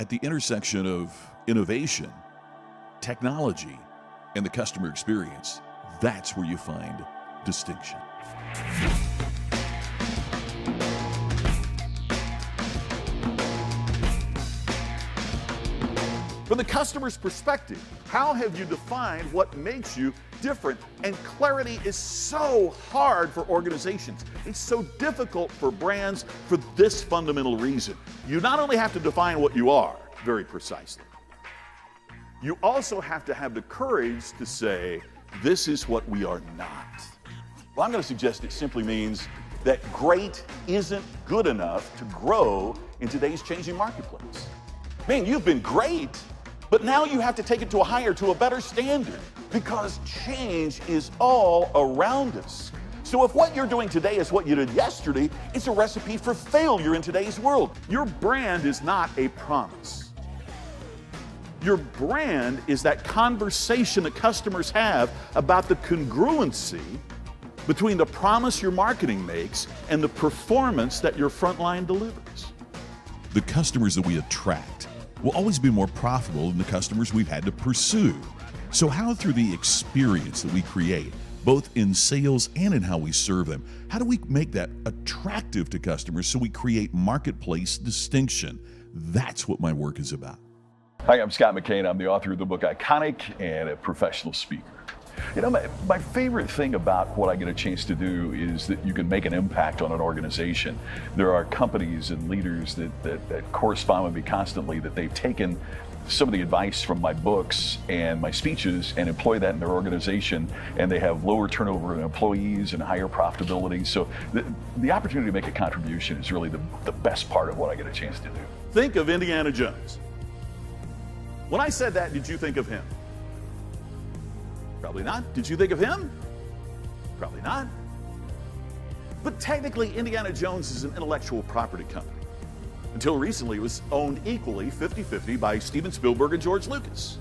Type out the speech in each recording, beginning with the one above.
At the intersection of innovation, technology, and the customer experience, that's where you find distinction. From the customer's perspective, how have you defined what makes you different? And clarity is so hard for organizations. It's so difficult for brands for this fundamental reason. You not only have to define what you are very precisely, you also have to have the courage to say, this is what we are not. Well, I'm going to suggest it simply means that great isn't good enough to grow in today's changing marketplace. Man, you've been great, but now you have to take it to a higher, to a better standard, because change is all around us. So if what you're doing today is what you did yesterday, it's a recipe for failure in today's world. Your brand is not a promise. Your brand is that conversation that customers have about the congruency between the promise your marketing makes and the performance that your frontline delivers. The customers that we attract will always be more profitable than the customers we've had to pursue. So how, through the experience that we create, both in sales and in how we serve them, how do we make that attractive to customers so we create marketplace distinction? That's what my work is about. Hi, I'm Scott McKain. I'm the author of the book Iconic and a professional speaker. You know, my favorite thing about what I get a chance to do is that you can make an impact on an organization. There are companies and leaders that correspond with me constantly that they've taken some of the advice from my books and my speeches and employ that in their organization, and they have lower turnover in employees and higher profitability. So the opportunity to make a contribution is really the best part of what I get a chance to do. Think of Indiana Jones. When I said that, did you think of him? Probably not. Did you think of him? Probably not. But technically, Indiana Jones is an intellectual property company. Until recently, it was owned equally, 50-50, by Steven Spielberg and George Lucas.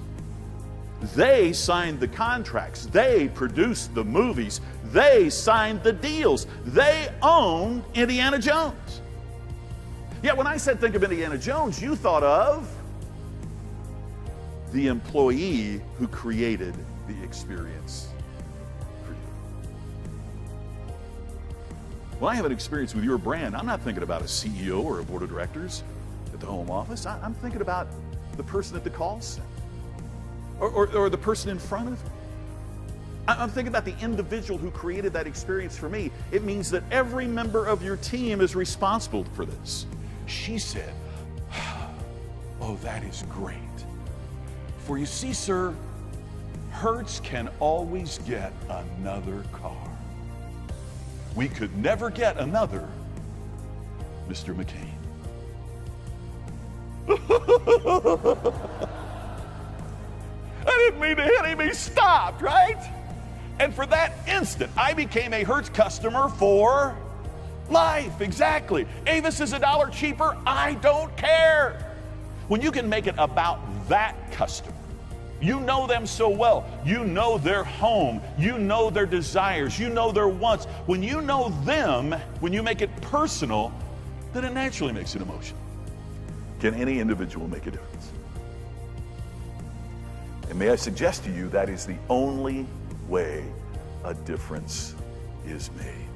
They signed the contracts. They produced the movies. They signed the deals. They owned Indiana Jones. Yet when I said think of Indiana Jones, you thought of the employee who created the experience for you. When I have an experience with your brand, I'm not thinking about a CEO or a board of directors at the home office. I'm thinking about the person at the call center or the person in front of me. I'm thinking about the individual who created that experience for me. It means that every member of your team is responsible for this. She said, "Oh, that is great. For you see, sir, Hertz can always get another car. We could never get another Mr. McKain." I didn't mean to hit him, he stopped, right? And for that instant, I became a Hertz customer for life, exactly. Avis is $1 cheaper, I don't care. When you can make it about that customer, you know them so well. You know their home. You know their desires. You know their wants. When you know them, when you make it personal, then it naturally makes it emotional. Can any individual make a difference? And may I suggest to you that is the only way a difference is made.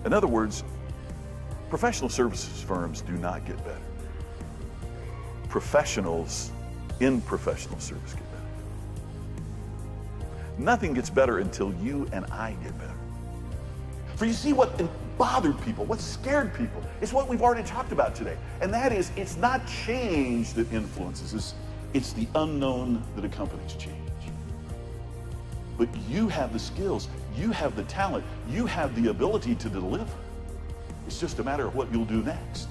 In other words, professional services firms do not get better. Professionals in professional service get better. Nothing gets better until you and I get better. For you see, what bothered people, what scared people, is what we've already talked about today. And that is, it's not change that influences us, it's the unknown that accompanies change. But you have the skills, you have the talent, you have the ability to deliver. It's just a matter of what you'll do next.